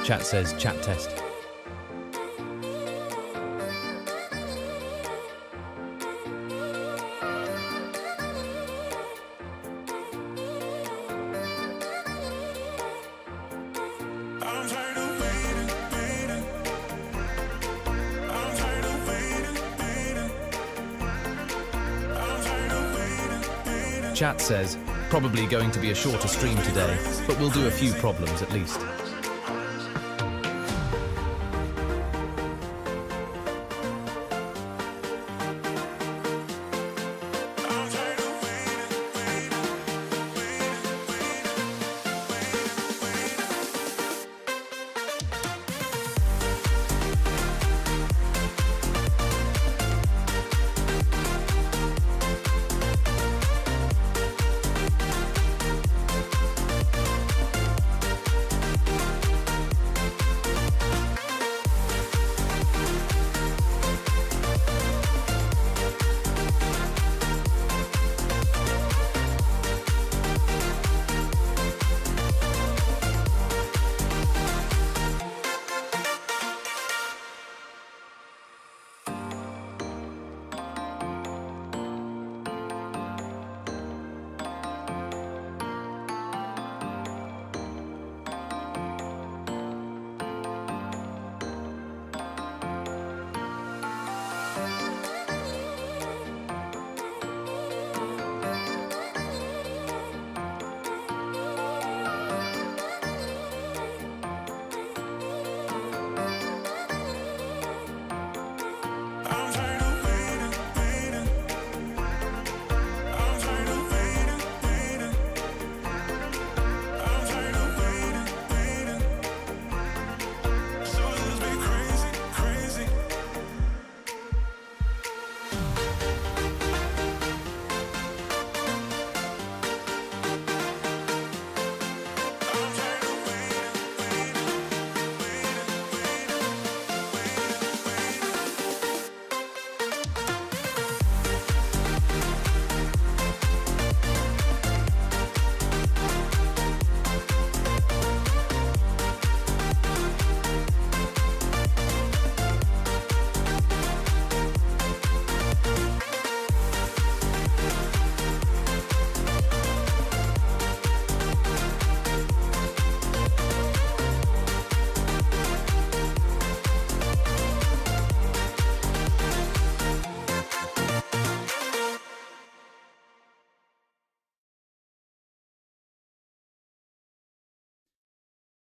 Chat says chat test. Chat says, probably going to be a shorter stream today, but we'll do a few problems at least.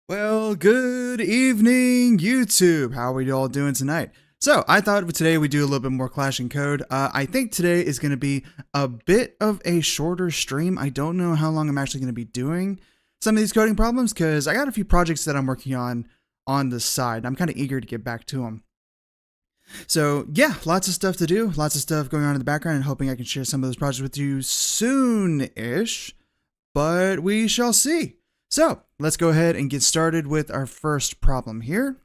Well, good evening, YouTube. How are we all doing tonight? So, I thought today we'd do a little bit more Clash and Code. I think today is going to be a bit of a shorter stream. I don't know how long I'm actually going to be doing some of these coding problems because I got a few projects that I'm working on the side. I'm kind of eager to get back to them. So, yeah, lots of stuff to do, lots of stuff going on in the background, and hoping I can share some of those projects with you soon-ish, but we shall see. So, let's go ahead and get started with our first problem here.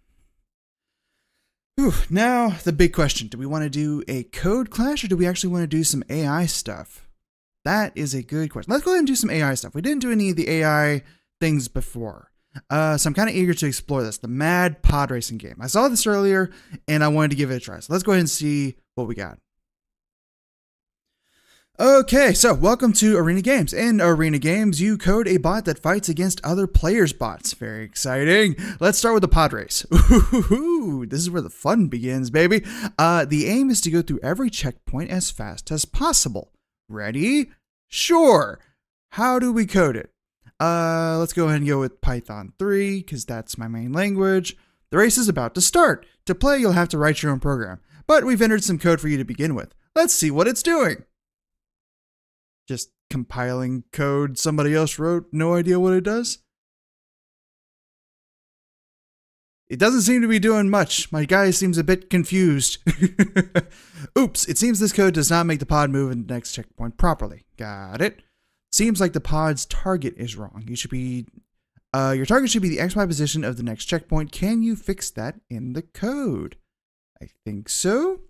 Now, the big question. Do we want to do a code clash or do we actually want to do some AI stuff? That is a good question. Let's go ahead and do some AI stuff. We didn't do any of the AI things before. So I'm kind of eager to explore this. The Mad Pod Racing game. I saw this earlier and I wanted to give it a try. So let's go ahead and see what we got. Okay, so welcome to Arena Games. In Arena Games, you code a bot that fights against other players' bots. Very exciting. Let's start with the pod race. Ooh, this is where the fun begins, baby. The aim is to go through every checkpoint as fast as possible. Ready? Sure. How do we code it? Let's go ahead and go with Python 3, because that's my main language. The race is about to start. To play, you'll have to write your own program. But we've entered some code for you to begin with. Let's see what it's doing. Just compiling code somebody else wrote, no idea what it does? It doesn't seem to be doing much. My guy seems a bit confused. Oops, it seems this code does not make the pod move in the next checkpoint properly. Got it. Seems like the pod's target is wrong. You should be, your target should be the XY position of the next checkpoint. Can you fix that in the code? I think so.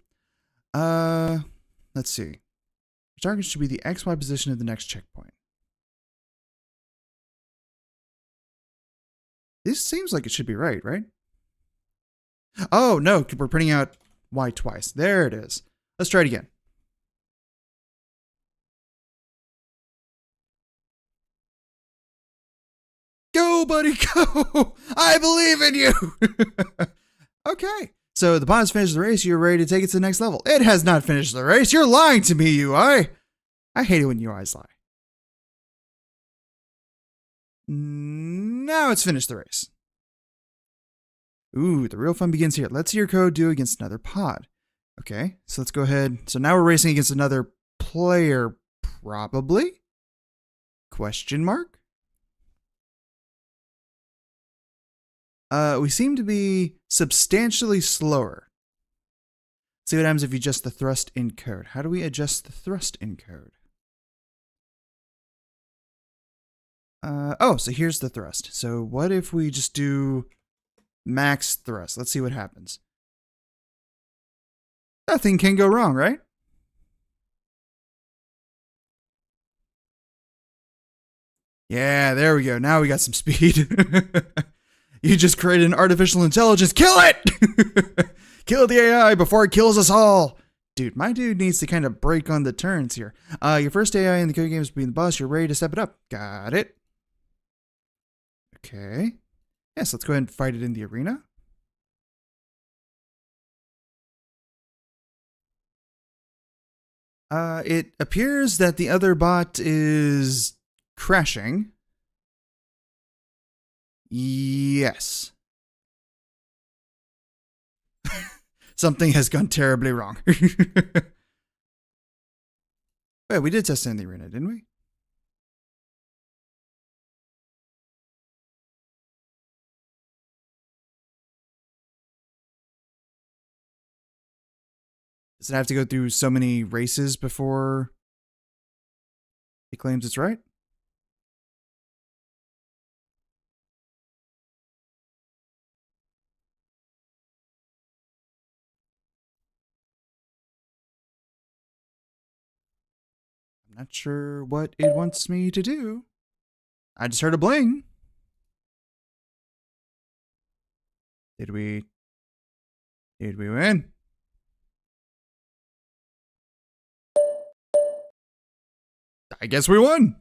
Let's see. Your target should be the XY position of the next checkpoint. this seems like it should be right? Oh, no, we're printing out y twice. There it is. Let's try it again. Go, buddy, go! I believe in you! Okay. So the bot has finished the race. You're ready to take it to the next level. It has not finished the race. You're lying to me, UI. I hate it when UIs lie. Now it's finished the race. Ooh, the real fun begins here. Let's see your code do against another pod. Okay, so let's go ahead. So now we're racing against another player, probably? Question mark? We seem to be substantially slower. Let's see what happens if you adjust the thrust in code. How do we adjust the thrust in code? Oh, so here's the thrust. So what if we just do max thrust? Let's see what happens. Nothing can go wrong, right? Yeah, there we go. Now we got some speed. You just created an artificial intelligence. Kill it! Kill the AI before it kills us all. Dude, my dude needs to kind of break on the turns here. Your first AI in the code game is being the boss. You're ready to step it up. Got it. Okay. Yes, let's go ahead and fight it in the arena. It appears that the other bot is crashing. Yes. Something has gone terribly wrong. Wait, we did test it in the arena, didn't we? Does it have to go through so many races before it claims it's right? I'm not sure what it wants me to do. I just heard a bling. Did we win? I guess we won.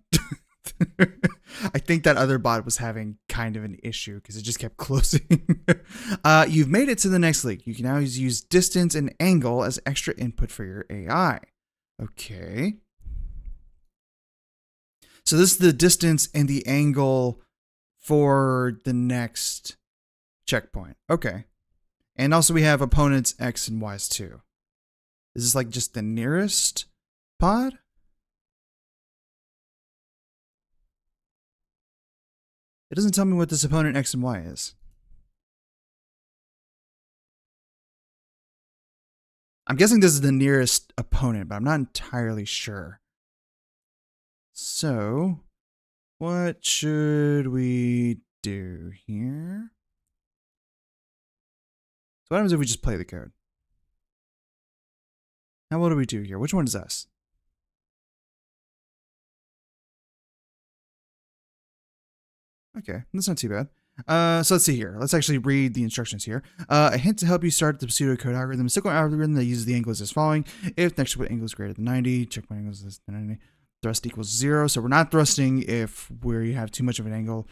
I think that other bot was having kind of an issue because it just kept closing. You've made it to the next league. You can now use distance and angle as extra input for your AI. Okay. So this is the distance and the angle for the next checkpoint. Okay. And also we have opponents X and Y's too. Is this like just the nearest pod? It doesn't tell me what this opponent X and Y is. I'm guessing this is the nearest opponent, but I'm not entirely sure. So, what should we do here? So what happens if we just play the code? Now what do we do here? Which one is us? Okay, that's not too bad. So let's see here. Let's actually read the instructions here. A hint to help you start the pseudocode algorithm. A simple algorithm that uses the angle as following. If next checkpoint angle is greater than 90, checkpoint angle is 90, thrust equals 0. So we're not thrusting if we have too much of an angle.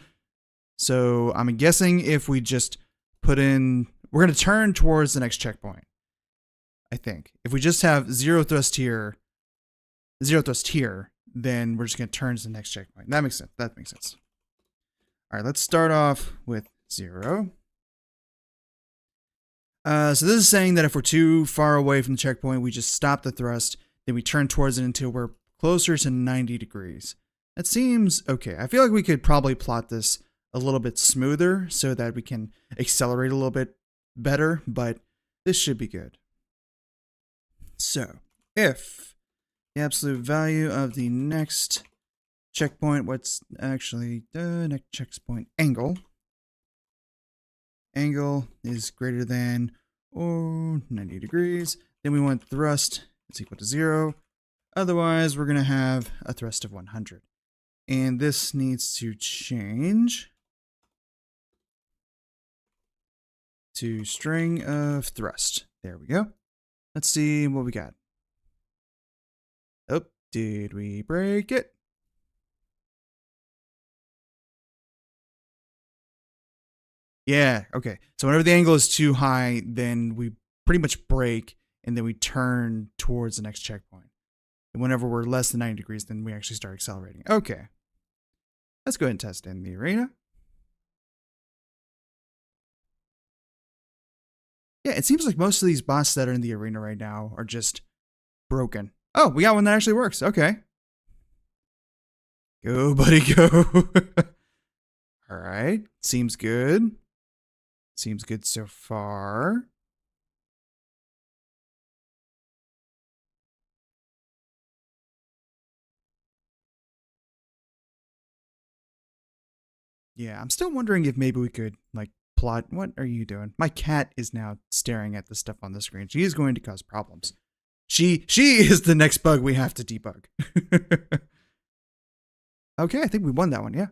So I'm guessing if we just put in, we're going to turn towards the next checkpoint. I think. If we just have zero thrust here, then we're just going to turn to the next checkpoint. That makes sense. That makes sense. All right, let's start off with 0. So this is saying that if we're too far away from the checkpoint, we just stop the thrust, then we turn towards it until we're closer to 90 degrees. That seems okay. I feel like we could probably plot this a little bit smoother so that we can accelerate a little bit better, but this should be good. So if the absolute value of the next checkpoint, what's actually the next checkpoint angle is greater than or 90 degrees, then we want thrust is equal to 0. Otherwise, we're going to have a thrust of 100. And this needs to change to string of thrust. There we go. Let's see what we got. Oh, did we break it? Yeah, okay. So whenever the angle is too high, then we pretty much break and then we turn towards the next checkpoint. And whenever we're less than 90 degrees, then we actually start accelerating. Okay. Let's go ahead and test in the arena. Yeah, it seems like most of these bots that are in the arena right now are just broken. Oh, we got one that actually works. Okay. Go, buddy, go. All right. Seems good. Seems good so far. Yeah, I'm still wondering if maybe we could, like, plot. What are you doing? My cat is now staring at the stuff on the screen. She is going to cause problems. She is the next bug we have to debug. Okay, I think we won that one, yeah.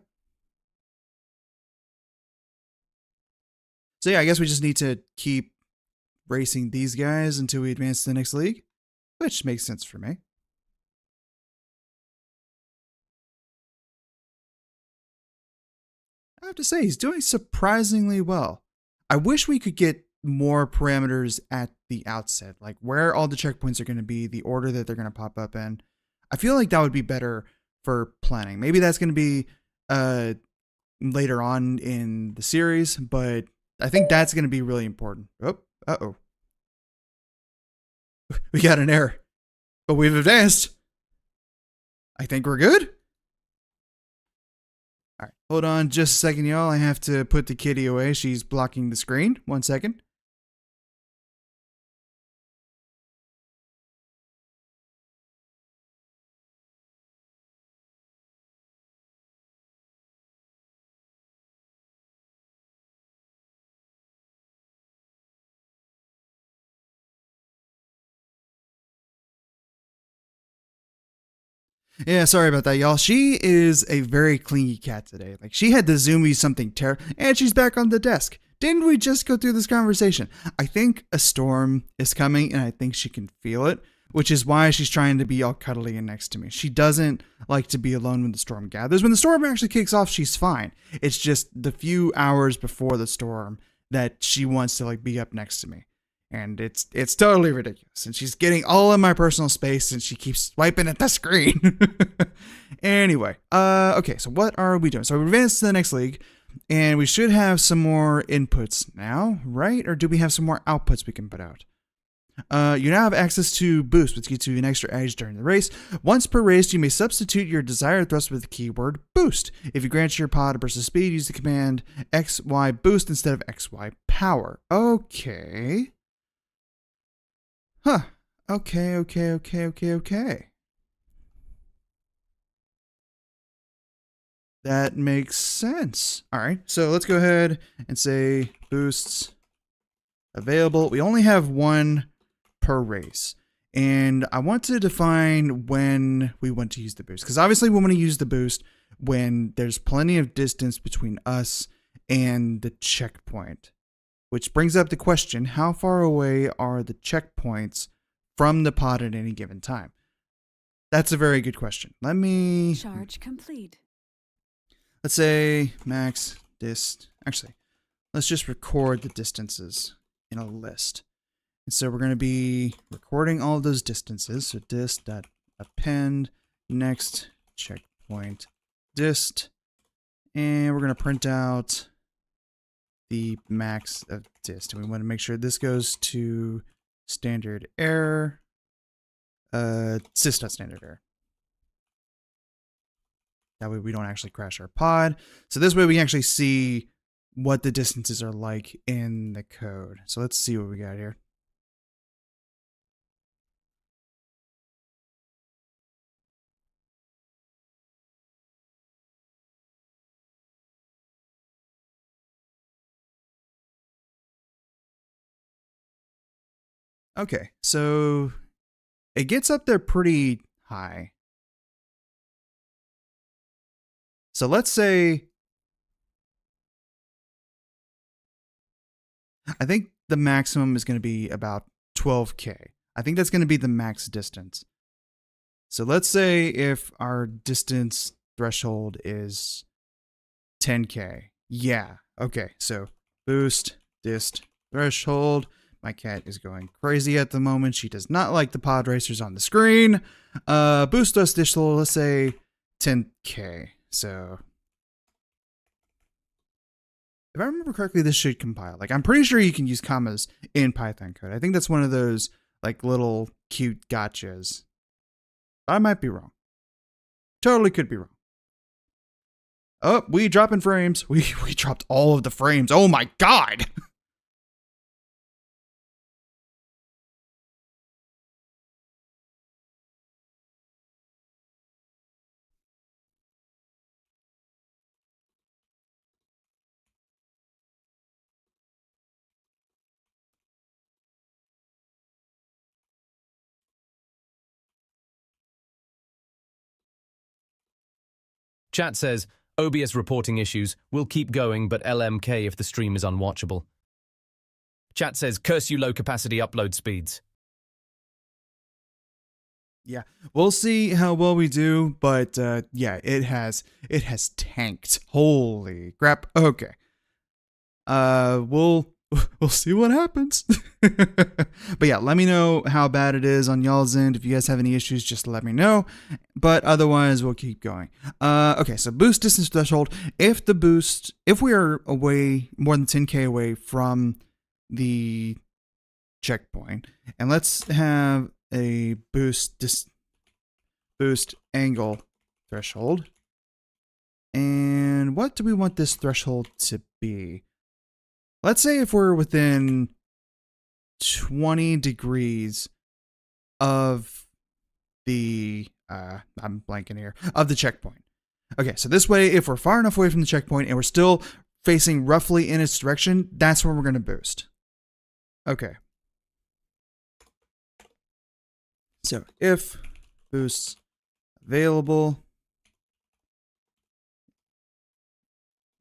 So yeah, I guess we just need to keep racing these guys until we advance to the next league, which makes sense for me. I have to say, he's doing surprisingly well. I wish we could get more parameters at the outset, like where all the checkpoints are going to be, the order that they're going to pop up in. I feel like that would be better for planning. Maybe that's going to be later on in the series, but I think that's going to be really important. Oh, uh-oh. We got an error, but we've advanced. I think we're good. All right, hold on just a second, y'all. I have to put the kitty away. She's blocking the screen. 1 second. Yeah, sorry about that, y'all. She is a very clingy cat today. Like, she had to zoom me something terrible, and she's back on the desk. Didn't we just go through this conversation? I think a storm is coming, and I think she can feel it, which is why she's trying to be all cuddly and next to me. She doesn't like to be alone when the storm gathers. When the storm actually kicks off, she's fine. It's just the few hours before the storm that she wants to, like, be up next to me. And it's totally ridiculous. And she's getting all of my personal space and she keeps swiping at the screen. Anyway, okay, so what are we doing? So we advanced to the next league and we should have some more inputs now, right? Or do we have some more outputs we can put out? You now have access to boost, which gives you an extra edge during the race. Once per race, you may substitute your desired thrust with the keyword boost. If you grant your pod a burst of speed, use the command XY boost instead of XY power. Okay. Huh. Okay. That makes sense. All right, so let's go ahead and say boosts available. We only have one per race. And I want to define when we want to use the boost. Because obviously we want to use the boost when there's plenty of distance between us and the checkpoint. Which brings up the question, how far away are the checkpoints from the pod at any given time? That's a very good question. Let me... Charge complete. Let's say max dist... Actually, let's just record the distances in a list. And so we're going to be recording all of those distances. So dist.append next checkpoint dist. And we're going to print out the max of dist. And we want to make sure this goes to standard error, sys.standard error. That way we don't actually crash our pod. So this way we can actually see what the distances are like in the code. So let's see what we got here. Okay, so it gets up there pretty high. So let's say I think the maximum is going to be about 12K. I think that's going to be the max distance. So let's say if our distance threshold is 10K. Yeah. Okay. So boost, dist, threshold. My cat is going crazy at the moment. She does not like the pod racers on the screen. Boost us threshold, let's say 10K. So if I remember correctly, this should compile. Like, I'm pretty sure you can use commas in Python code. I think that's one of those like little cute gotchas. I might be wrong. Totally could be wrong. Oh, we dropping frames. We dropped all of the frames. Oh my god. Chat says, OBS reporting issues. We'll keep going, but LMK if the stream is unwatchable. Chat says, curse you low capacity upload speeds. Yeah, we'll see how well we do, but yeah, it has tanked. Holy crap. Okay. We'll see what happens. But yeah, let me know how bad it is on y'all's end. If you guys have any issues, just let me know. But otherwise, we'll keep going. Okay, so boost distance threshold. If we are away more than 10K away from the checkpoint, and let's have a boost angle threshold. And what do we want this threshold to be? Let's say if we're within 20 degrees of the, I'm blanking here, of the checkpoint. Okay, so this way, if we're far enough away from the checkpoint and we're still facing roughly in its direction, that's when we're going to boost. Okay. So if boosts available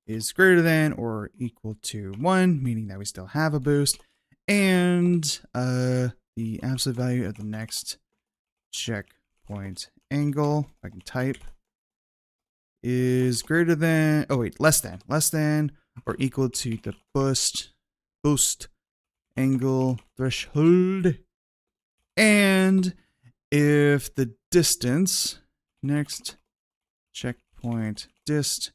is greater than or equal to 1, meaning that we still have a boost, and the absolute value of the next checkpoint angle, if I can type, is greater than, less than or equal to the boost angle threshold. And if the distance, next checkpoint dist,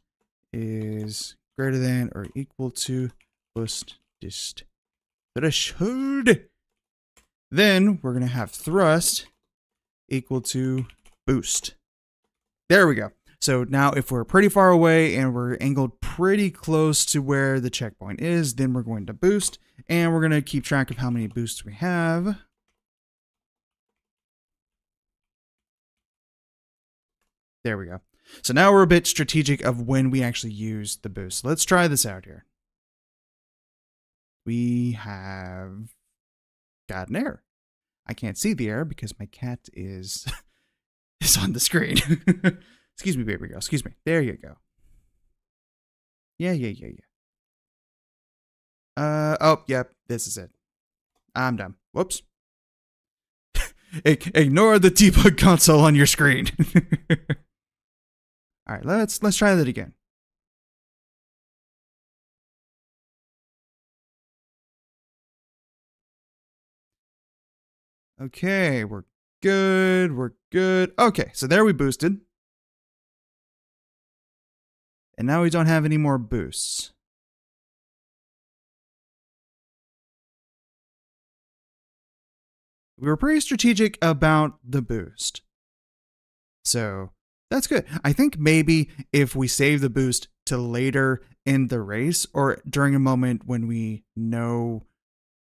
is greater than or equal to boost dist threshold, then we're going to have thrust equal to boost. There we go. So now if we're pretty far away and we're angled pretty close to where the checkpoint is, then we're going to boost, and we're going to keep track of how many boosts we have. There we go. So now we're a bit strategic of when we actually use the boost. Let's try this out here. We have got an error. I can't see the error because my cat is on the screen. Excuse me, baby girl. Excuse me. There you go. Yeah. Oh, yep. This is it. I'm done. Whoops. Ignore the debug console on your screen. All right, let's try that again. Okay, we're good. Okay, so there we boosted. And now we don't have any more boosts. We were pretty strategic about the boost. So that's good. I think maybe if we save the boost to later in the race or during a moment when we know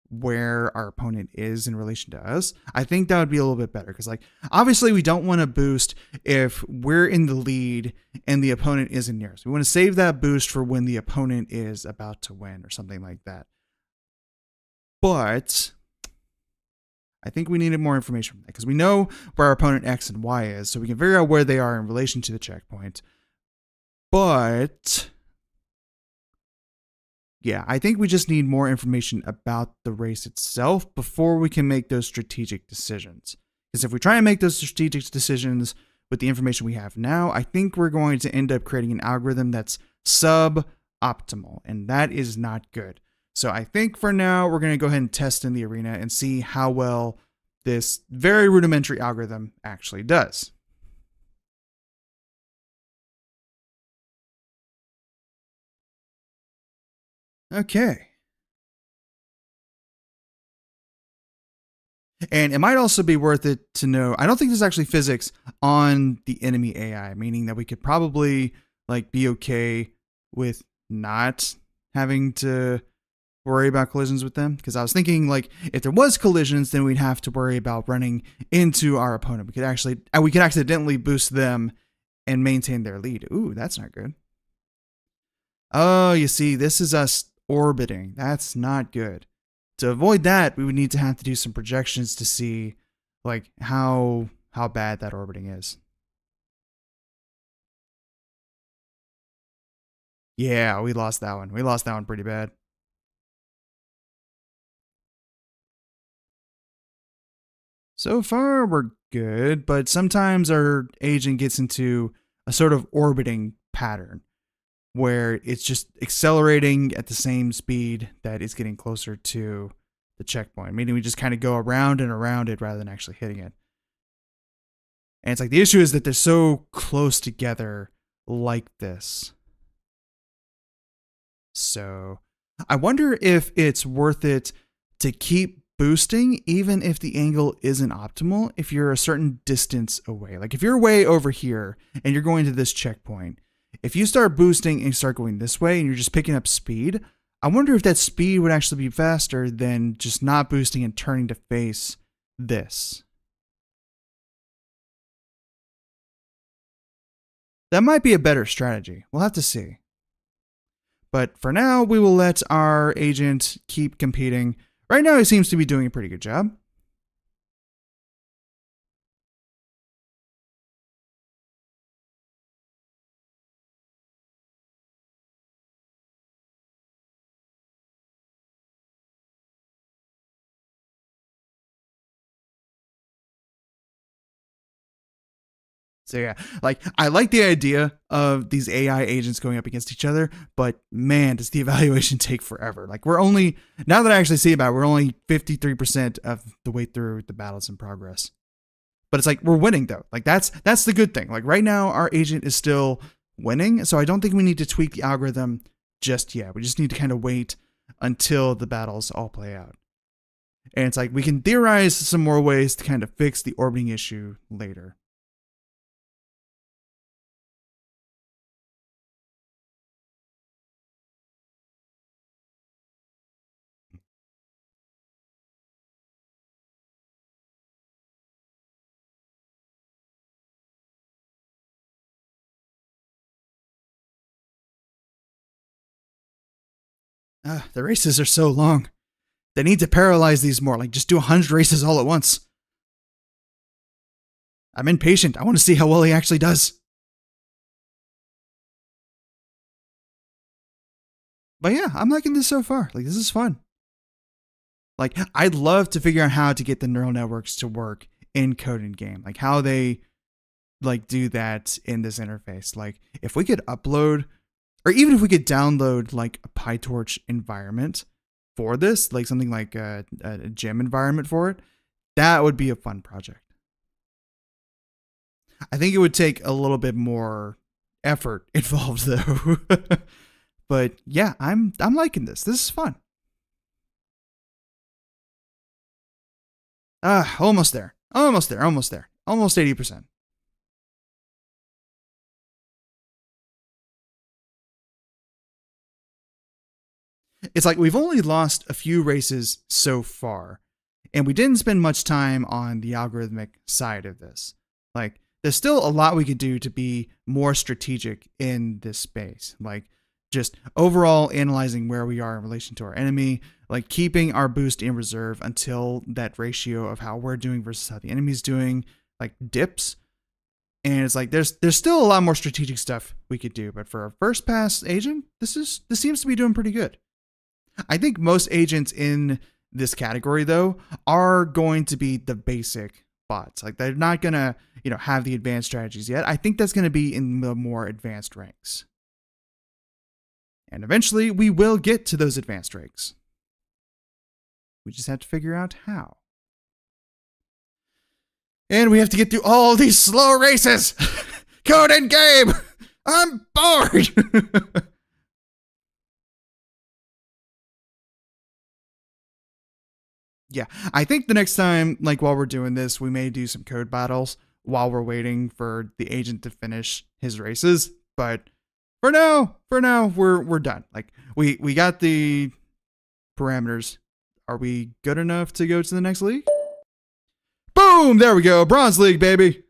where our opponent is in relation to us, I think that would be a little bit better. Because like, obviously we don't want to boost if we're in the lead and the opponent isn't near us. We want to save that boost for when the opponent is about to win or something like that. But I think we needed more information from that because we know where our opponent X and Y is, so we can figure out where they are in relation to the checkpoint. But yeah, I think we just need more information about the race itself before we can make those strategic decisions. Because if we try and make those strategic decisions with the information we have now, I think we're going to end up creating an algorithm that's suboptimal, and that is not good. So I think for now, we're going to go ahead and test in the arena and see how well this very rudimentary algorithm actually does. Okay. And it might also be worth it to know, I don't think there's actually physics on the enemy AI, meaning that we could probably like be okay with not having to worry about collisions with them. Because I was thinking like if there was collisions, then we'd have to worry about running into our opponent. We could accidentally boost them and maintain their lead. Ooh, that's not good. Oh, you see, this is us orbiting. That's not good. To avoid that, we would need to have to do some projections to see like how bad that orbiting is. Yeah, we lost that one. We lost that one pretty bad. So far, we're good, but sometimes our agent gets into a sort of orbiting pattern where it's just accelerating at the same speed that it's getting closer to the checkpoint, meaning we just kind of go around and around it rather than actually hitting it. And it's like the issue is that they're so close together like this. So I wonder if it's worth it to keep boosting even if the angle isn't optimal if you're a certain distance away. Like if you're way over here and you're going to this checkpoint, if you start boosting and start going this way and you're just picking up speed, I wonder if that speed would actually be faster than just not boosting and turning to face this. That might be a better strategy. We'll have to see. But for now, we will let our agent keep competing. Right now, he seems to be doing a pretty good job. So yeah, like I like the idea of these AI agents going up against each other, but man, does the evaluation take forever. Like we're only, now that I actually see about it, we're only 53% of the way through the battles in progress. But it's like we're winning though. Like that's the good thing. Like right now our agent is still winning, so I don't think we need to tweak the algorithm just yet. We just need to kind of wait until the battles all play out. And it's like we can theorize some more ways to kind of fix the orbiting issue later. The races are so long. They need to parallelize these more. Like just do 100 races all at once. I'm impatient. I want to see how well he actually does. But yeah, I'm liking this so far. Like this is fun. Like I'd love to figure out how to get the neural networks to work in CodInGame. Like how they like do that in this interface. Like if we could upload or even if we could download like a PyTorch environment for this, like something like a gem environment for it, that would be a fun project. I think it would take a little bit more effort involved though. But yeah, I'm liking this. This is fun. Almost there. Almost there. Almost there. Almost 80%. It's like we've only lost a few races so far, and we didn't spend much time on the algorithmic side of this. Like, there's still a lot we could do to be more strategic in this space. Like, just overall analyzing where we are in relation to our enemy, like keeping our boost in reserve until that ratio of how we're doing versus how the enemy's doing, like dips. And it's like there's still a lot more strategic stuff we could do, but for our first pass agent, this seems to be doing pretty good. I think most agents in this category, though, are going to be the basic bots. Like, they're not going to, have the advanced strategies yet. I think that's going to be in the more advanced ranks. And eventually, we will get to those advanced ranks. We just have to figure out how. And we have to get through all these slow races. CodInGame! I'm bored! Yeah, I think the next time, like while we're doing this, we may do some code battles while we're waiting for the agent to finish his races. But for now, we're done. Like we got the parameters. Are we good enough to go to the next league? Boom! There we go. Bronze League, baby.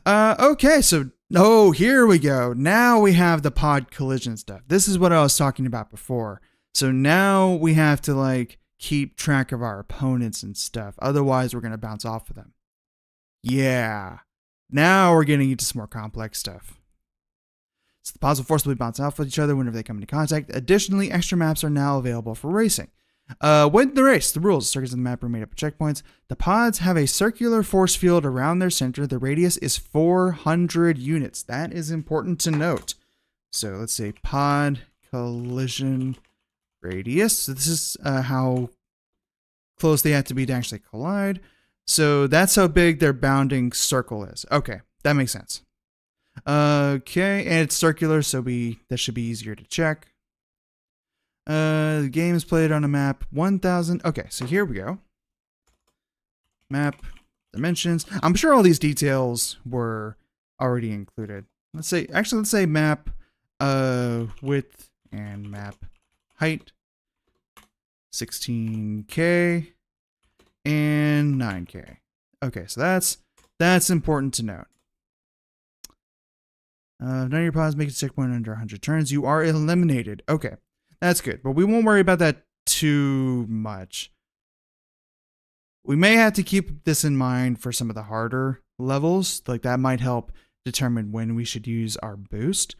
Okay, so here we go. Now we have the pod collision stuff. This is what I was talking about before. So now we have to like keep track of our opponents and stuff. Otherwise, we're gonna bounce off of them. Yeah. Now we're getting into some more complex stuff. So the pods will forcibly bounce off with each other whenever they come into contact. Additionally, extra maps are now available for racing. When the race, the rules, circuits of the map are made up of checkpoints. The pods have a circular force field around their center. The radius is 400 units. That is important to note. So let's say pod collision radius. So this is how close they have to be to actually collide. So that's how big their bounding circle is. Okay, that makes sense. Okay, and it's circular, so that should be easier to check. The game is played on a map 1000. Okay, so here we go. Map dimensions. I'm sure all these details were already included. Let's say map width and map height 16K and 9K. Okay, so that's important to note. None of your pods make a checkpoint under 100 turns. You are eliminated. Okay. That's good, but we won't worry about that too much. We may have to keep this in mind for some of the harder levels. Like that might help determine when we should use our boost.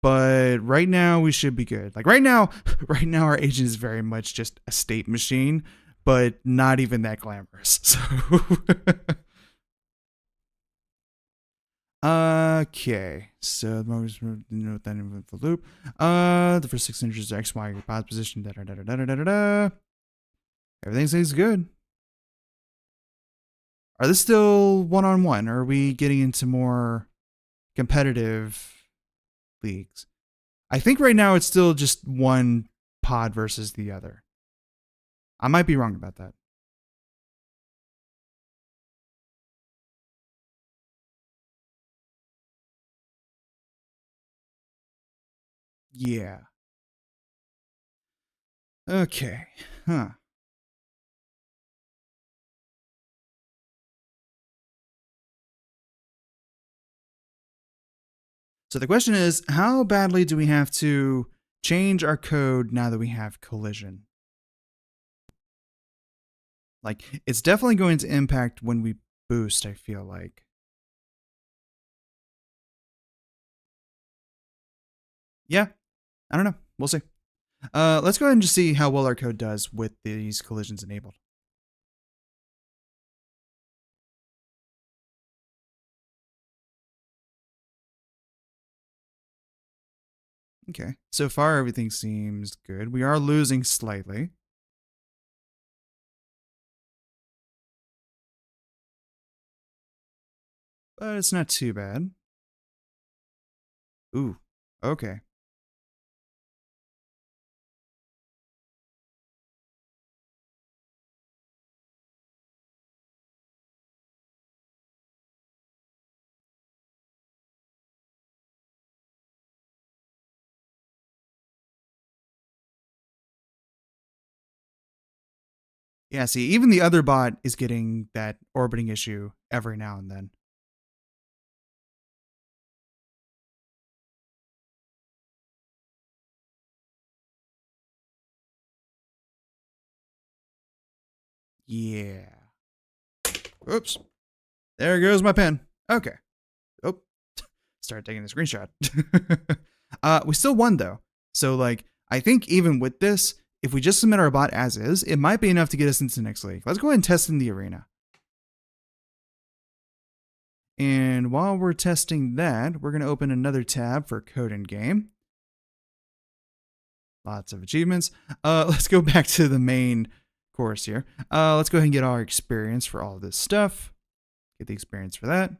But right now we should be good. Like right now our agent is very much just a state machine, but not even that glamorous. So okay, so note that in the loop. The first 6 inches are X, Y, your pod position. Everything seems good. Are this still 1-on-1? Or are we getting into more competitive leagues? I think right now it's still just one pod versus the other. I might be wrong about that. Yeah. Okay. Huh. So the question is, how badly do we have to change our code now that we have collision? Like, it's definitely going to impact when we boost, I feel like. Yeah. I don't know. We'll see. Let's go ahead and just see how well our code does with these collisions enabled. Okay, so far everything seems good. We are losing slightly. But it's not too bad. Ooh, okay. Yeah, see, even the other bot is getting that orbiting issue every now and then. Yeah. Oops. There goes my pen. Okay. Oh, start taking a screenshot. We still won though. So like, I think even with this, if we just submit our bot as is, it might be enough to get us into the next league. Let's go ahead and test in the arena. And while we're testing that, we're going to open another tab for CodInGame. Lots of achievements. Let's go back to the main course here. Let's go ahead and get our experience for all of this stuff. Get the experience for that.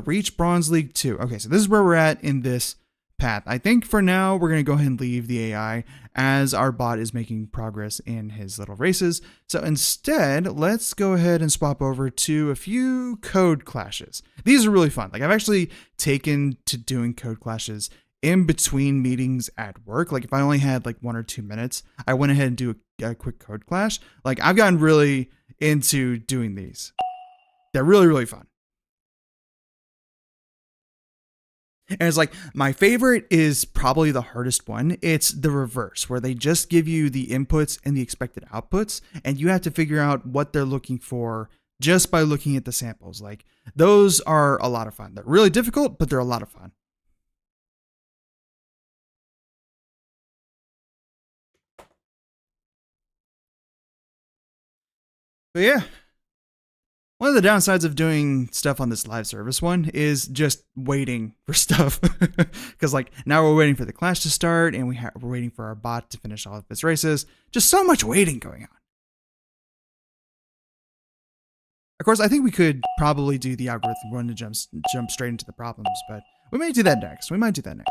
Reach Bronze League 2. Okay, so this is where we're at in this path. I think for now, we're going to go ahead and leave the AI as our bot is making progress in his little races. So instead, let's go ahead and swap over to a few code clashes. These are really fun. Like, I've actually taken to doing code clashes in between meetings at work. Like, if I only had like 1 or 2 minutes, I went ahead and do a quick code clash. Like, I've gotten really into doing these. They're really, really fun. And it's like, my favorite is probably the hardest one. It's the reverse, where they just give you the inputs and the expected outputs, and you have to figure out what they're looking for just by looking at the samples. Like, those are a lot of fun. They're really difficult, but they're a lot of fun. But yeah. One of the downsides of doing stuff on this live service one is just waiting for stuff. Because like now we're waiting for the clash to start and we're waiting for our bot to finish all of its races. Just so much waiting going on. Of course, I think we could probably do the algorithm one to jump straight into the problems, but we might do that next. We might do that next.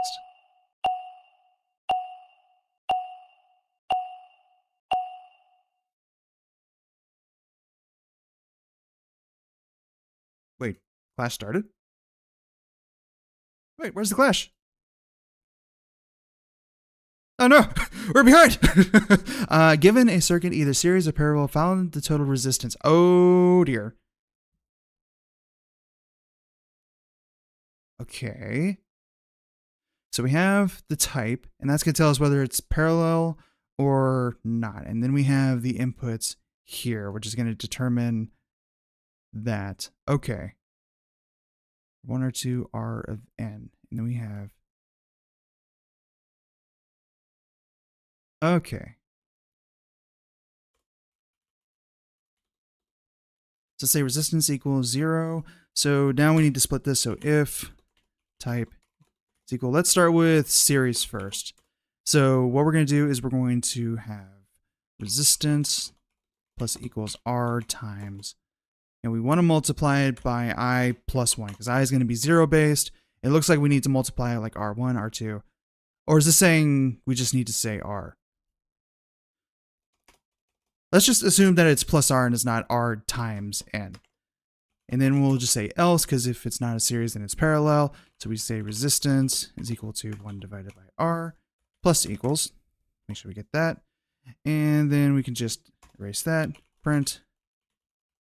Wait, clash started? Wait, where's the clash? Oh no, we're behind. Given a circuit, either series or parallel, found the total resistance. Oh dear. Okay. So we have the type, and that's going to tell us whether it's parallel or not. And then we have the inputs here, which is going to determine that. Okay. 1 or 2 R of N. And then we have. Okay. So say resistance equals 0. So now we need to split this. So if type is equal, let's start with series first. So what we're going to do is we're going to have resistance plus equals R times, and we want to multiply it by I plus 1 because I is going to be 0 based. It looks like we need to multiply it like R1, R2. Or is this saying we just need to say R? Let's just assume that it's plus R and it's not R times N. And then we'll just say else, because if it's not a series, then it's parallel. So we say resistance is equal to 1 divided by R plus equals. Make sure we get that. And then we can just erase that, print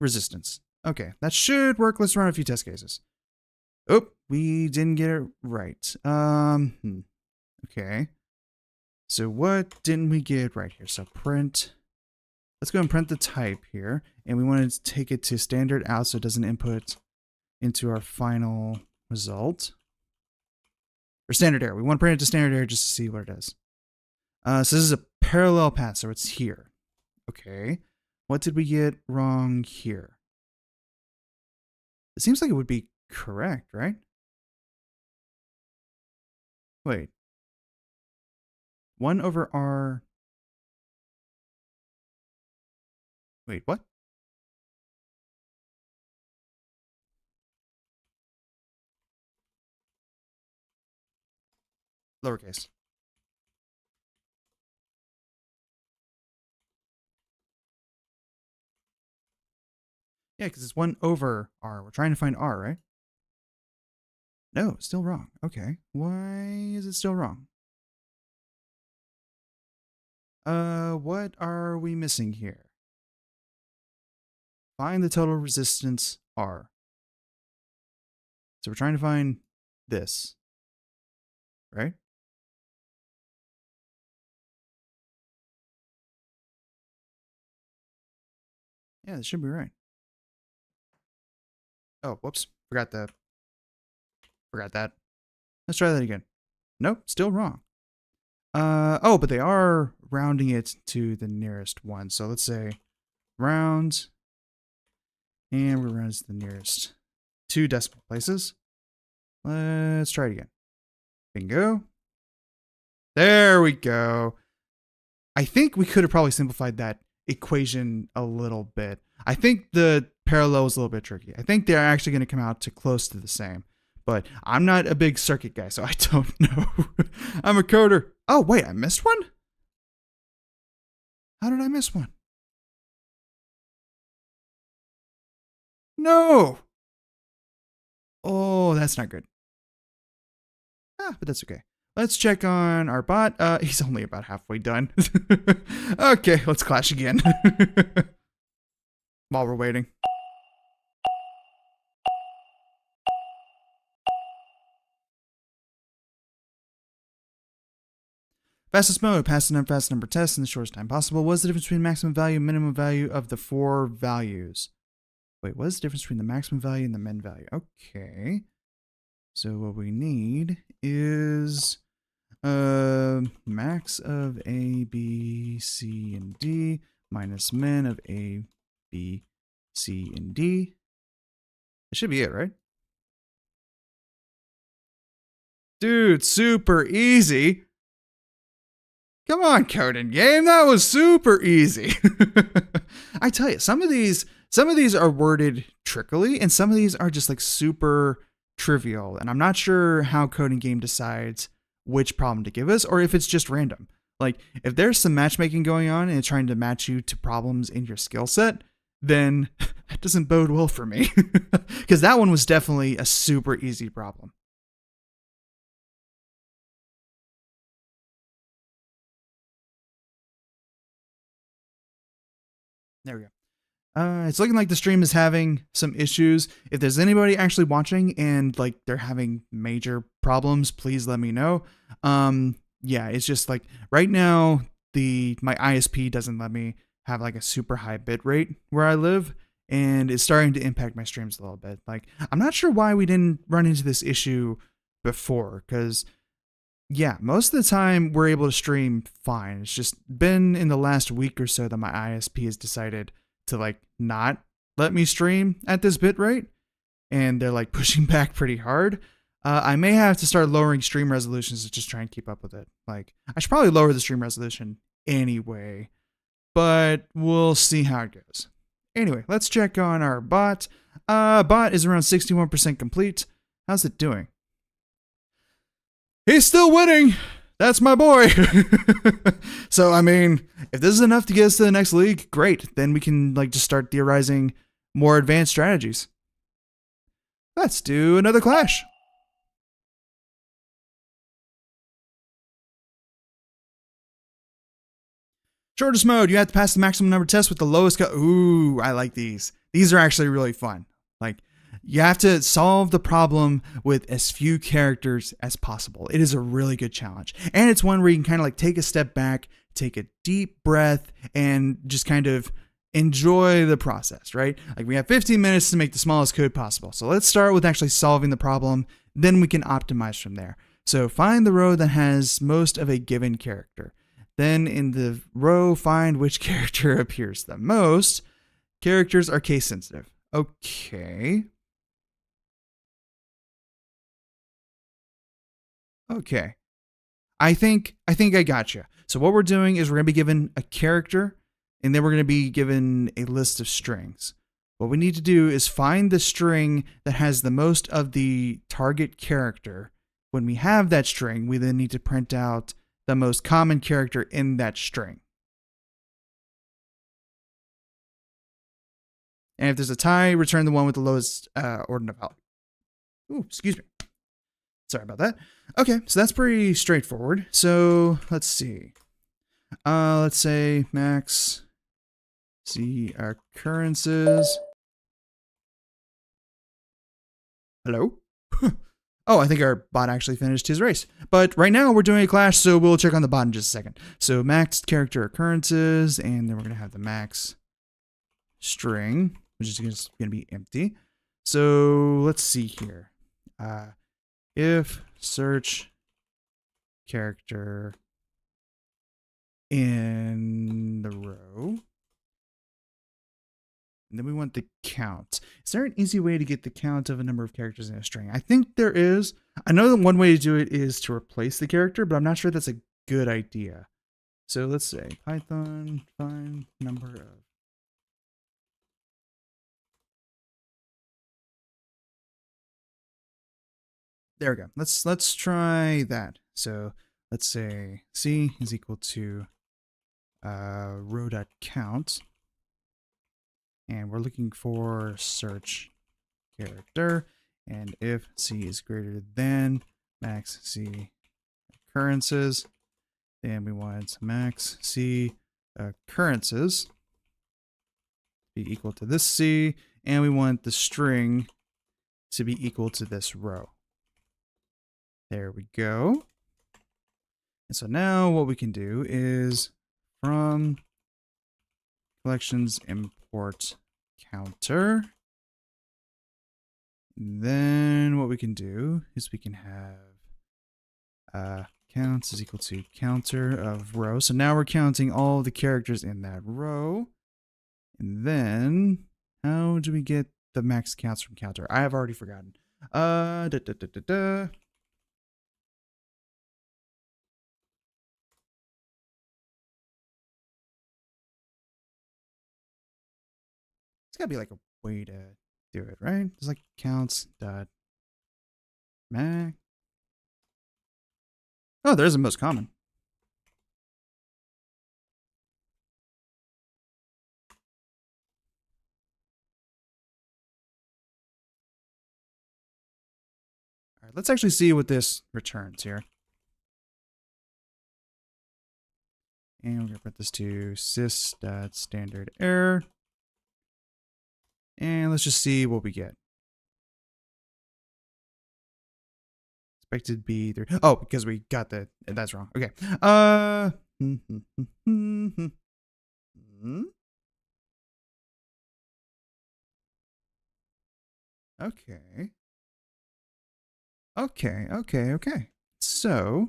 resistance. Okay, that should work. Let's run a few test cases. Oh, we didn't get it right. Okay. So what didn't we get right here? So print. Let's go and print the type here. And we want to take it to standard out so it doesn't input into our final result. Or standard error. We want to print it to standard error just to see what it does. So this is a parallel path, so it's here. Okay. What did we get wrong here? It seems like it would be correct, right? Wait. 1 over R. Wait, what? Lowercase. Yeah, because it's 1 over R. We're trying to find R, right? No, still wrong. Okay. Why is it still wrong? What are we missing here? Find the total resistance R. So we're trying to find this, right? Yeah, this should be right. Oh, whoops. Forgot that. Let's try that again. Nope, still wrong. Oh, but they are rounding it to the nearest one. So let's say round, and we're rounding to the nearest 2 decimal places. Let's try it again. Bingo. There we go. I think we could have probably simplified that equation a little bit. I think the parallel is a little bit tricky. I think they're actually going to come out to close to the same. But I'm not a big circuit guy, so I don't know. I'm a coder. Oh, wait, I missed one? How did I miss one? No! Oh, that's not good. But that's okay. Let's check on our bot. He's only about halfway done. Okay, let's clash again. While we're waiting. Fastest mode, fastest number test in the shortest time possible. What is the difference between maximum value and minimum value of the 4 values? Wait, what is the difference between the maximum value and the min value? Okay. So what we need is max of A, B, C, and D minus min of A, B, C, and D. That should be it, right? Dude, super easy. Come on, CodInGame, that was super easy. I tell you, some of these are worded trickily, and some of these are just like super trivial. And I'm not sure how CodInGame decides which problem to give us, or if it's just random. Like, if there's some matchmaking going on and it's trying to match you to problems in your skill set, then that doesn't bode well for me. Because that one was definitely a super easy problem. There we go. It's looking like the stream is having some issues. If there's anybody actually watching and like they're having major problems, please let me know. Yeah, it's just like right now my ISP doesn't let me have like a super high bit rate where I live, and it's starting to impact my streams a little bit. Like, I'm not sure why we didn't run into this issue before, because yeah, most of the time we're able to stream fine. It's just been in the last week or so that my ISP has decided to like not let me stream at this bit rate, and they're like pushing back pretty hard. I may have to start lowering stream resolutions to just try and keep up with it. Like, I should probably lower the stream resolution anyway, but we'll see how it goes. Anyway, let's check on our bot. Bot is around 61% complete. How's it doing? He's still winning. That's my boy. So, I mean, if this is enough to get us to the next league, great. Then we can like just start theorizing more advanced strategies. Let's do another clash. Shortest mode, you have to pass the maximum number test with the lowest Ooh, I like these. These are actually really fun. Like, you have to solve the problem with as few characters as possible. It is a really good challenge. And it's one where you can kind of like take a step back, take a deep breath, and just kind of enjoy the process, right? Like, we have 15 minutes to make the smallest code possible. So let's start with actually solving the problem. Then we can optimize from there. So find the row that has most of a given character. Then in the row, find which character appears the most. Characters are case sensitive. Okay. Okay. I think I got you. So what we're doing is we're going to be given a character, and then we're going to be given a list of strings. What we need to do is find the string that has the most of the target character. When we have that string, we then need to print out the most common character in that string. And if there's a tie, return the one with the lowest ordinal value. Ooh, excuse me. Sorry about that. Okay, so that's pretty straightforward. So let's see. Let's say max C occurrences. Hello? Oh, I think our bot actually finished his race. But right now we're doing a clash, so we'll check on the bot in just a second. So max character occurrences, and then we're going to have the max string, which is going to be empty. So let's see here. If search character in the row. And then we want the count. Is there an easy way to get the count of a number of characters in a string? I think there is. I know that one way to do it is to replace the character, but I'm not sure that's a good idea. So let's say Python find number of. There we go. Let's try that. So let's say C is equal to row.count. And we're looking for search character. And if C is greater than max C occurrences, then we want max C occurrences to be equal to this C. And we want the string to be equal to this row. There we go. And so now what we can do is from collections import counter. And then what we can do is we can have counts is equal to counter of row. So now we're counting all the characters in that row. And then how do we get the max counts from counter? I have already forgotten. It's gotta be like a way to do it, right? It's like counts dot max. Oh, there's the most common. All right, let's actually see what this returns here. And we're gonna print this to sys.standard error. And let's just see what we get. Expected B3. Oh, because we got the that's wrong. Okay. Okay. Okay. So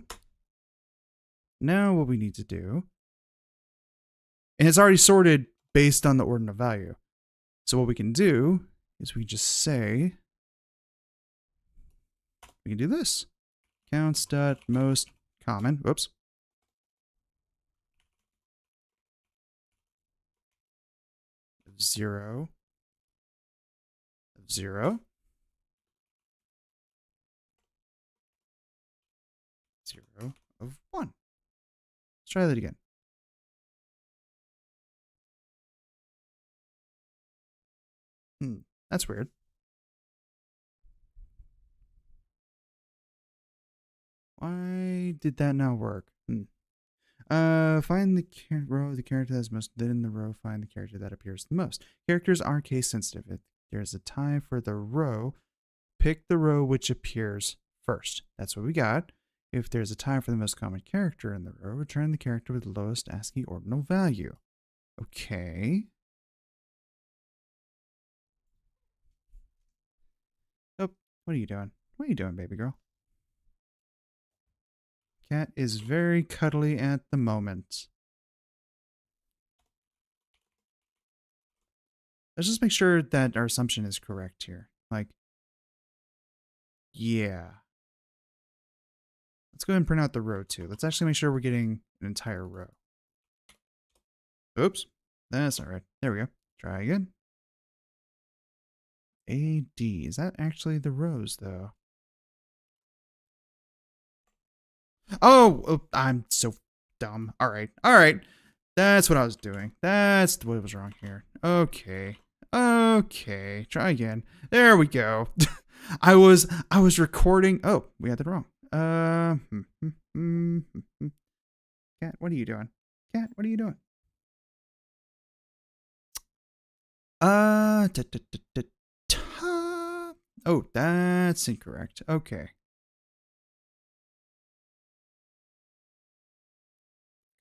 now what we need to do, and it's already sorted based on the ordinal value. So what we can do is we just say, we can do this. Counts.most common. Whoops. Zero. Zero. Zero of one. Let's try that again. That's weird. Why did that not work? Find the row the character that's most. Then in the row, find the character that appears the most. Characters are case sensitive. If there's a tie for the row, pick the row which appears first. That's what we got. If there's a tie for the most common character in the row, return the character with the lowest ASCII ordinal value. Okay. Oh, what are you doing? What are you doing, baby girl? Cat is very cuddly at the moment. Let's just make sure that our assumption is correct here. Like, yeah. Let's go ahead and print out the row too. Let's actually make sure we're getting an entire row. Oops. That's not right. There we go. Try again. AD. Is that actually the rows though? Oh, I'm so dumb. All right. That's what I was doing. That's what was wrong here. Okay. Try again. There we go. I was recording. Oh, we had that wrong. Cat, what are you doing? Cat, what are you doing? Oh, that's incorrect. Okay.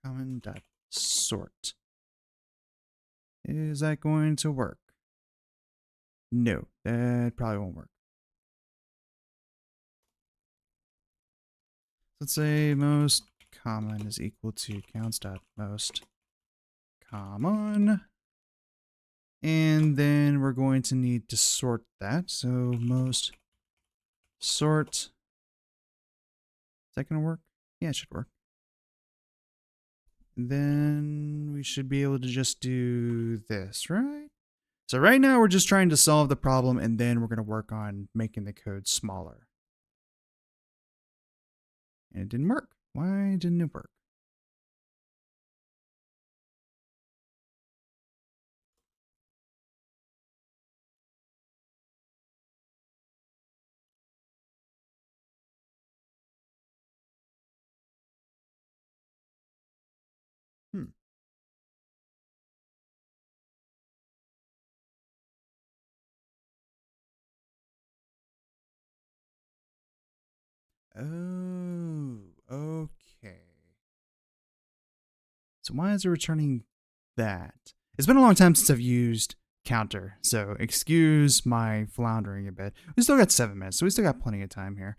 Common.sort. Is that going to work? No, that probably won't work. Let's say most common is equal to counts.most common. And then we're going to need to sort that. So most sort. Is that going to work? Yeah, it should work. And then we should be able to just do this, right? So right now we're just trying to solve the problem, and then we're going to work on making the code smaller. And it didn't work. Why didn't it work? Hmm. Oh, okay. So why is it returning that? It's been a long time since I've used counter, so excuse my floundering a bit. We still got 7 minutes, so we still got plenty of time here.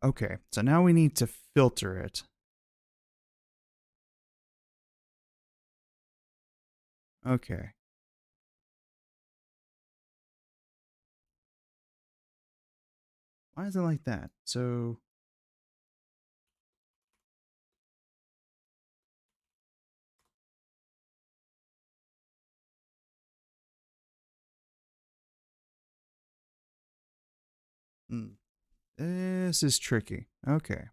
Okay, so now we need to filter it. Okay. Why is it like that? So this is tricky. Okay.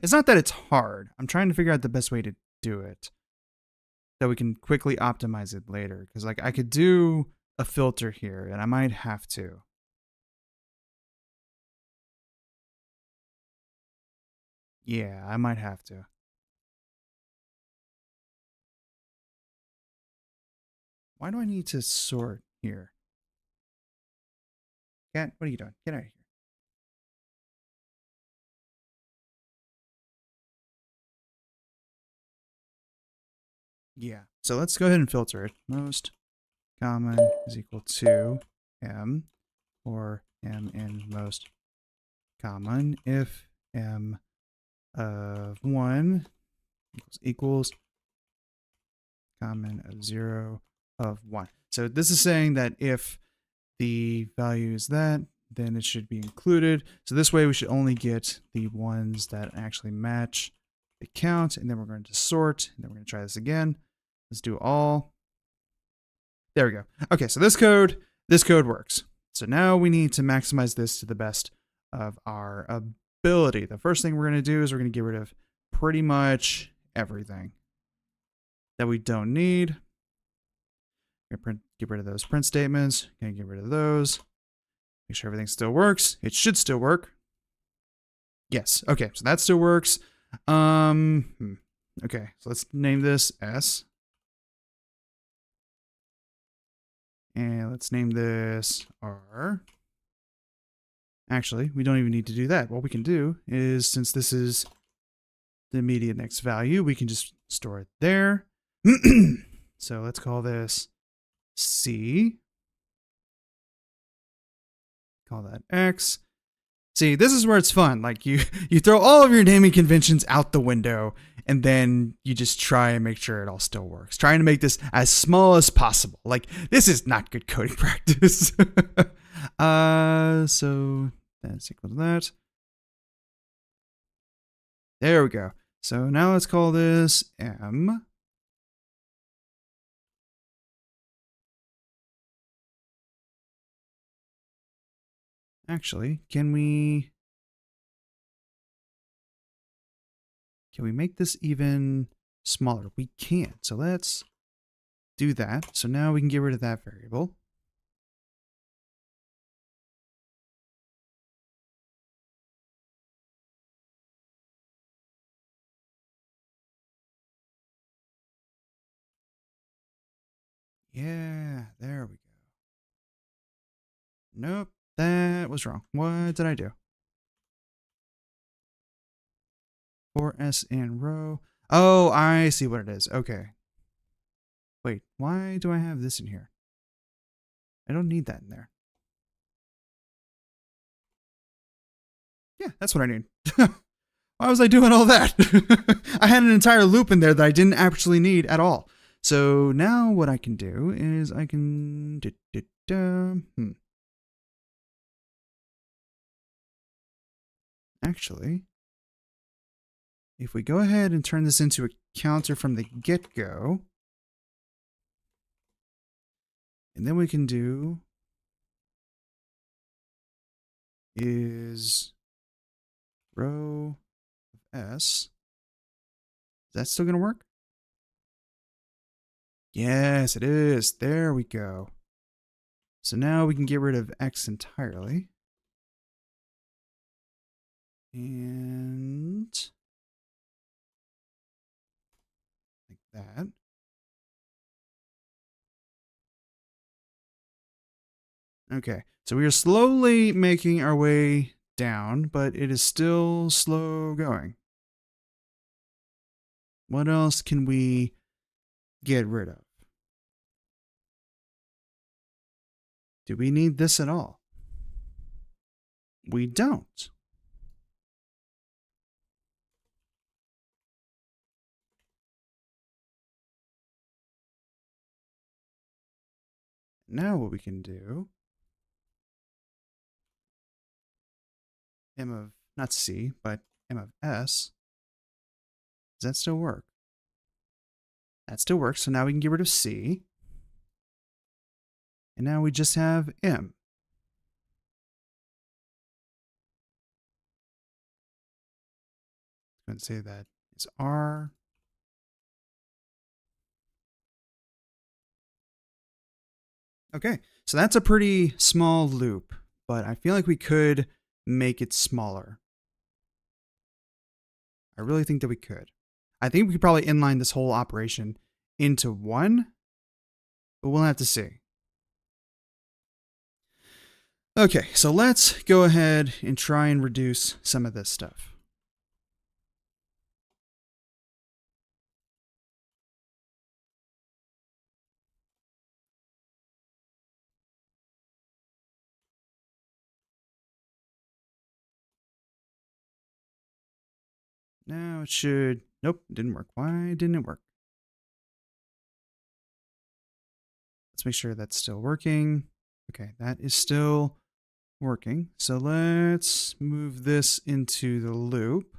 It's not that it's hard. I'm trying to figure out the best way to do it that we can quickly optimize it later. Because like I could do a filter here, and I might have to. Yeah, I might have to. Why do I need to sort here? Cat, what are you doing? Get out of here. Yeah. So let's go ahead and filter it. Most common is equal to m, or m in most common if m of 1 equals common of 0 of 1. So this is saying that if the value is that, then it should be included. So this way we should only get the ones that actually match the count, and then we're going to sort, and then we're going to try this again. Let's do all. There we go. Okay, so this code works. So now we need to maximize this to the best of our ability. The first thing we're going to do is we're going to get rid of pretty much everything that we don't need. Get rid of those print statements. Gonna get rid of those. Make sure everything still works. It should still work. Yes. Okay, so that still works. Okay, so let's name this S. And let's name this R. Actually, we don't even need to do that. What we can do is, since this is the immediate next value, we can just store it there. So let's call this C. Call that X. See, this is where it's fun. Like you throw all of your naming conventions out the window, and then you just try and make sure it all still works. Trying to make this as small as possible. Like, this is not good coding practice. So that's equal to that. There we go. So now let's call this M. Actually, can we make this even smaller? We can't. So let's do that. So now we can get rid of that variable. Yeah, there we go. Nope, that was wrong. What did I do? 4S in row. Oh, I see what it is. Okay. Wait, why do I have this in here? I don't need that in there. Yeah, that's what I need. Why was I doing all that? I had an entire loop in there that I didn't actually need at all. So now what I can do is I can... Actually, if we go ahead and turn this into a counter from the get-go, and then we can do is row of S. Is that still going to work? Yes, it is. There we go. So now we can get rid of X entirely. And like that. Okay, so we are slowly making our way down, but it is still slow going. What else can we get rid of? Do we need this at all? We don't. Now what we can do, M of, not C, but M of S. Does that still work? That still works, so now we can get rid of C. And now we just have M. I'm going to say that is R. Okay, so that's a pretty small loop, but I feel like we could make it smaller. I really think that we could. I think we could probably inline this whole operation into one, but we'll have to see. Okay, so let's go ahead and try and reduce some of this stuff. Now it should... Nope, didn't work. Why didn't it work? Let's make sure that's still working. Okay, that is still working. So let's move this into the loop.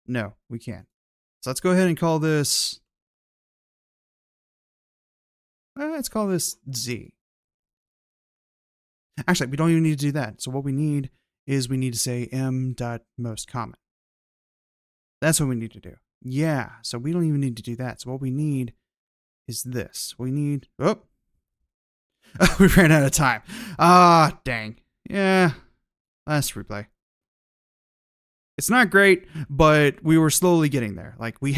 No, we can't. So let's go ahead and call this... let's call this Z. Actually, we don't even need to do that. So what we need is we need to say m.mostCommon. That's what we need to do. Yeah, so we don't even need to do that. So what we need is this. We need... Oh! We ran out of time. Ah, dang. Yeah, last replay. It's not great, but we were slowly getting there. Like we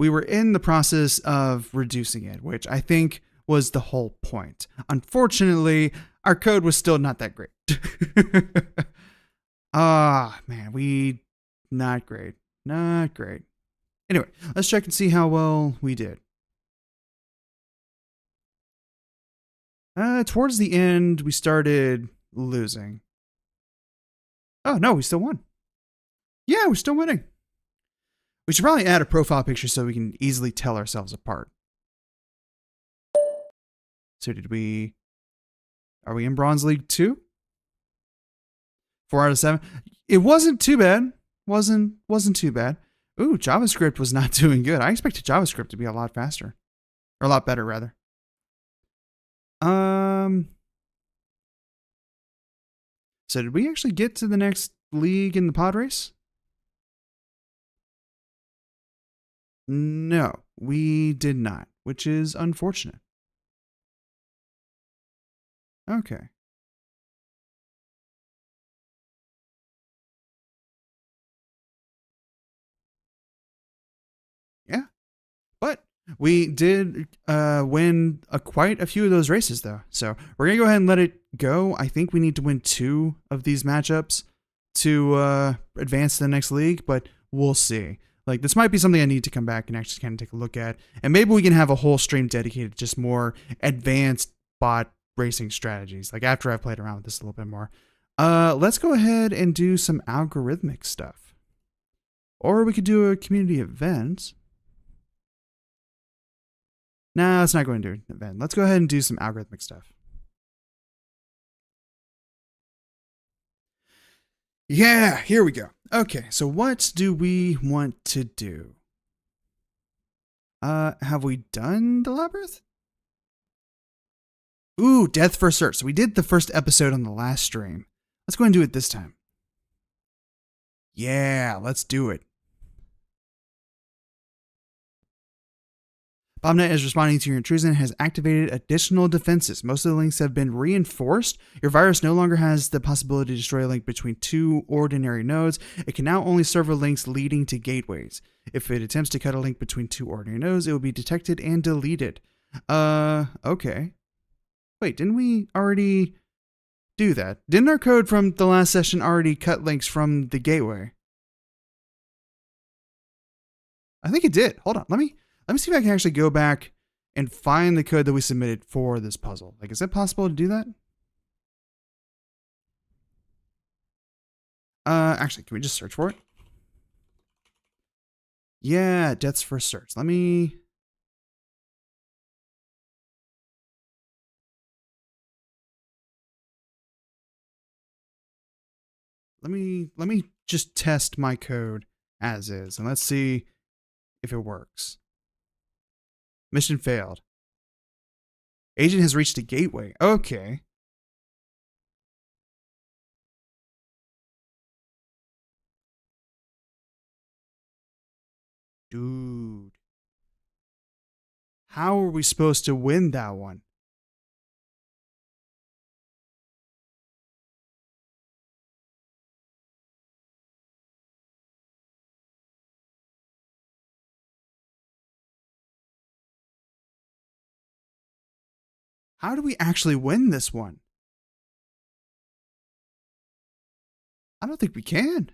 were in the process of reducing it, which I think was the whole point. Unfortunately, our code was still not that great. Man, not great. Not great. Anyway, let's check and see how well we did. Towards the end, we started losing. Oh, no, we still won. Yeah, we're still winning. We should probably add a profile picture so we can easily tell ourselves apart. So are we in Bronze League 2? 4 out of 7. It wasn't too bad. Wasn't too bad. Ooh, JavaScript was not doing good. I expected JavaScript to be a lot faster. Or a lot better, rather. So did we actually get to the next league in the pod race? No, we did not, which is unfortunate. Okay. Yeah, but we did win quite a few of those races, though. So we're going to go ahead and let it go. I think we need to win 2 of these matchups to advance to the next league, but we'll see. Like, this might be something I need to come back and actually kind of take a look at. And maybe we can have a whole stream dedicated to just more advanced bot racing strategies, like after I've played around with this a little bit more. Let's go ahead and do some algorithmic stuff. Or we could do a community event. Nah, let's not go and do an event. Let's go ahead and do some algorithmic stuff. Yeah, here we go. Okay, so what do we want to do? Have we done the labyrinth? Ooh, death first search. So we did the first episode on the last stream. Let's go and do it this time. Yeah, let's do it. BombNet is responding to your intrusion and has activated additional defenses. Most of the links have been reinforced. Your virus no longer has the possibility to destroy a link between two ordinary nodes. It can now only serve links leading to gateways. If it attempts to cut a link between two ordinary nodes, it will be detected and deleted. Okay. Wait, didn't we already do that? Didn't our code from the last session already cut links from the gateway? I think it did. Hold on. Let me see if I can actually go back and find the code that we submitted for this puzzle. Like, is it possible to do that? Actually, can we just search for it? Yeah, death's first search. Let me just test my code as is, and let's see if it works. Mission failed. Agent has reached a gateway. Okay. Dude. How are we supposed to win that one? How do we actually win this one? I don't think we can.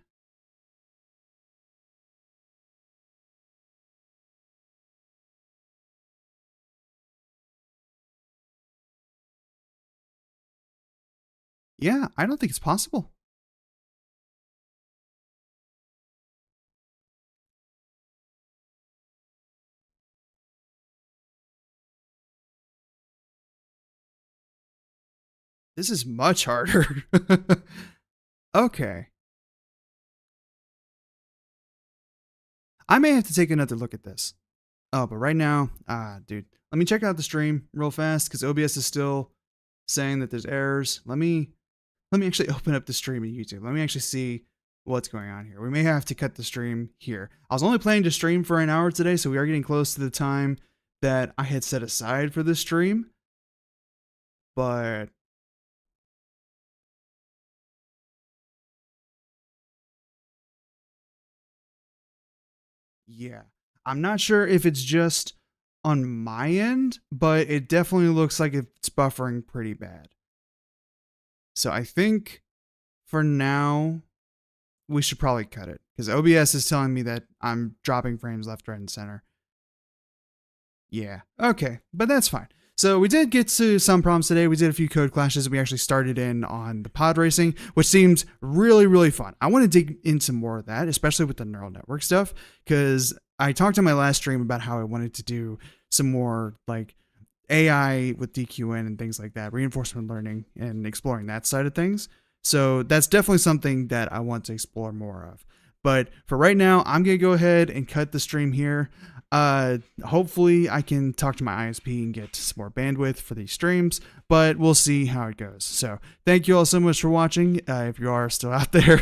Yeah, I don't think it's possible. This is much harder. Okay. I may have to take another look at this. Oh, but right now, dude, let me check out the stream real fast because OBS is still saying that there's errors. Let me actually open up the stream in YouTube. Let me actually see what's going on here. We may have to cut the stream here. I was only planning to stream for an hour today, so we are getting close to the time that I had set aside for this stream. But yeah, I'm not sure if it's just on my end, but it definitely looks like it's buffering pretty bad. So I think for now, we should probably cut it because OBS is telling me that I'm dropping frames left, right, and center. Yeah, okay, but that's fine. So we did get to some problems today. We did a few code clashes. We actually started in on the pod racing, which seems really, really fun. I want to dig into more of that, especially with the neural network stuff, because I talked on my last stream about how I wanted to do some more like AI with DQN and things like that, reinforcement learning and exploring that side of things. So that's definitely something that I want to explore more of. But for right now, I'm going to go ahead and cut the stream here. Hopefully I can talk to my ISP and get some more bandwidth for these streams, but we'll see how it goes. So thank you all so much for watching. If you are still out there.